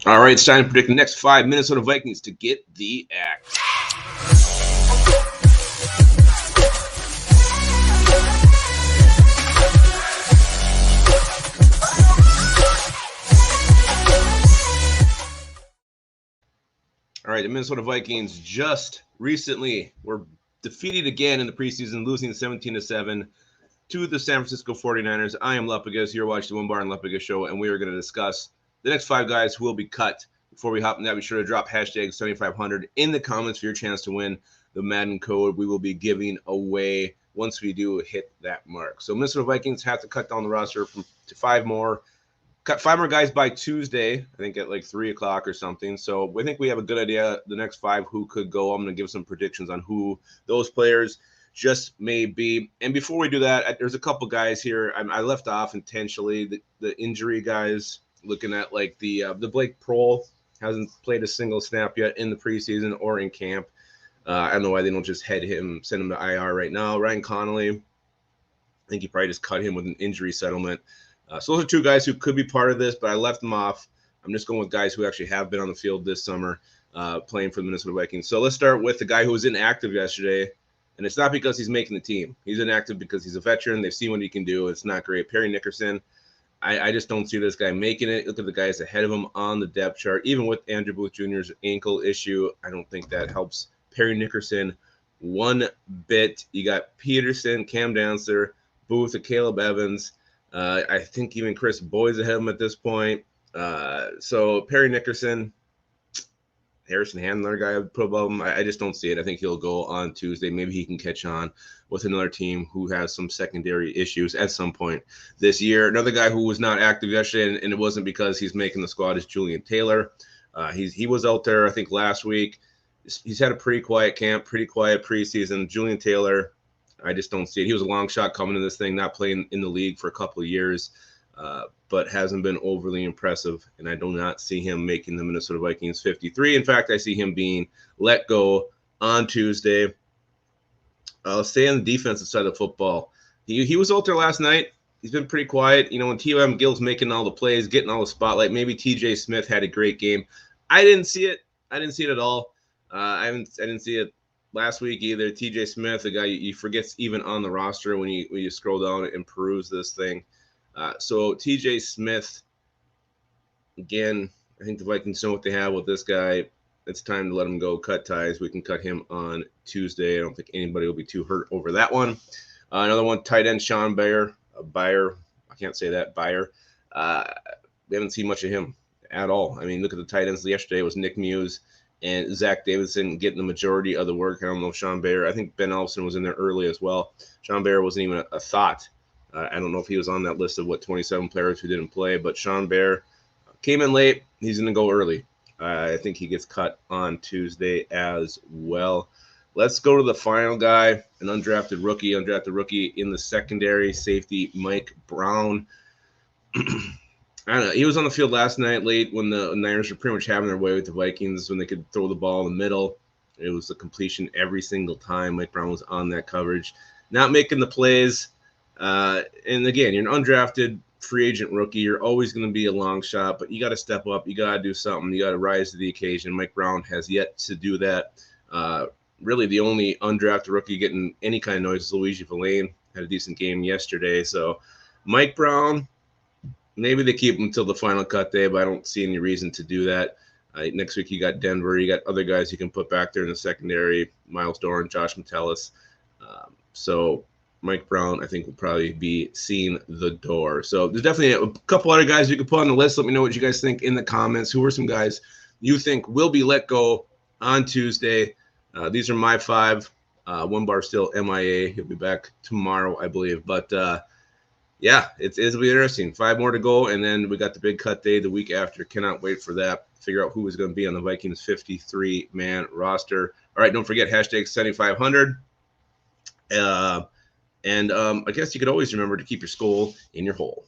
All right, it's time to predict the next 5 Minnesota Vikings to get the axe. All right, the Minnesota Vikings just recently were defeated again in the preseason, losing 17-7 to the San Francisco 49ers. I am Lupagus. You're watching the Onebar and Lupagus show, and we are going to discuss the next 5 guys who will be cut. Before we hop in that, be sure to drop hashtag 7500 in the comments for your chance to win the Madden code we will be giving away once we do hit that mark. So Minnesota Vikings have to cut down the roster to 5 more. Cut 5 more guys by Tuesday, I think at like 3 o'clock or something. So I think we have a good idea the next 5 who could go. I'm going to give some predictions on who those players just may be. And before we do that, there's a couple guys here I left off intentionally. The injury guys, looking at like the Blake Prohl hasn't played a single snap yet in the preseason or in camp. I don't know why they don't just send him to IR right now. Ryan Connolly, I think he probably just cut him with an injury settlement. So those are 2 guys who could be part of this, but I left them off. I'm just going with guys who actually have been on the field this summer playing for the Minnesota Vikings. So let's start with the guy who was inactive yesterday, and it's not because he's making the team. He's inactive because he's a veteran. They've seen what he can do. It's not great. Perry Nickerson, I just don't see this guy making it. Look at the guys ahead of him on the depth chart. Even with Andrew Booth Jr.'s ankle issue, I don't think that helps Perry Nickerson one bit. You got Peterson, Cam Dancer, Booth, and Caleb Evans. I think even Chris Boyd's ahead of him at this point. So Perry Nickerson, Harrison Handler, guy I would put above him. I just don't see it. I think he'll go on Tuesday. Maybe he can catch on with another team who has some secondary issues at some point this year. Another guy who was not active yesterday, and it wasn't because he's making the squad, is Julian Taylor. He was out there, I think, last week. He's had a pretty quiet camp, pretty quiet preseason. Julian Taylor, I just don't see it. He was a long shot coming to this thing, not playing in the league for a couple of years, but hasn't been overly impressive, and I do not see him making the Minnesota Vikings 53. In fact, I see him being let go on Tuesday. I'll stay on the defensive side of the football. He was out there last night. He's been pretty quiet. You know, when T.M. Gill's making all the plays, getting all the spotlight, maybe T.J. Smith had a great game. I didn't see it. I didn't see it at all. I didn't see it last week either. T.J. Smith, a guy you forgets even on the roster when you scroll down and peruse this thing. So T.J. Smith, again, I think the Vikings know what they have with this guy. It's time to let him go, cut ties. We can cut him on Tuesday. I don't think anybody will be too hurt over that one. Another one, tight end Sean Bayer. I can't say that, Bayer. We haven't seen much of him at all. I mean, look at the tight ends yesterday. It was Nick Muse and Zach Davidson getting the majority of the work. I don't know if Sean Bayer. I think Ben Elson was in there early as well. Sean Bayer wasn't even a thought. I don't know if he was on that list of 27 players who didn't play, but Sean Bayer came in late. He's going to go early. I think he gets cut on Tuesday as well. Let's go to the final guy, an undrafted rookie in the secondary, safety Mike Brown. I don't know. He was on the field last night late when the Niners were pretty much having their way with the Vikings, when they could throw the ball in the middle. It was a completion every single time. Mike Brown was on that coverage, not making the plays. And again, you're an undrafted free agent rookie. You're always going to be a long shot, but you got to step up. You got to do something. You got to rise to the occasion. Mike Brown has yet to do that. Really, the only undrafted rookie getting any kind of noise is Luigi Villain. Had a decent game yesterday. So Mike Brown, maybe they keep him until the final cut day, but I don't see any reason to do that. Next week, you got Denver. You got other guys you can put back there in the secondary, Miles Doran, Josh Metellus. So Mike Brown, I think, will probably be seeing the door. So there's definitely a couple other guys you can put on the list. Let me know what you guys think in the comments. Who are some guys you think will be let go on Tuesday? These are my 5. Onebar still MIA. He'll be back tomorrow, I believe. But, yeah, it'll be interesting. 5 more to go, and then we got the big cut day the week after. Cannot wait for that. Figure out who is going to be on the Vikings 53-man roster. All right, don't forget, hashtag 7500. And I guess you could always remember to keep your skull in your hole.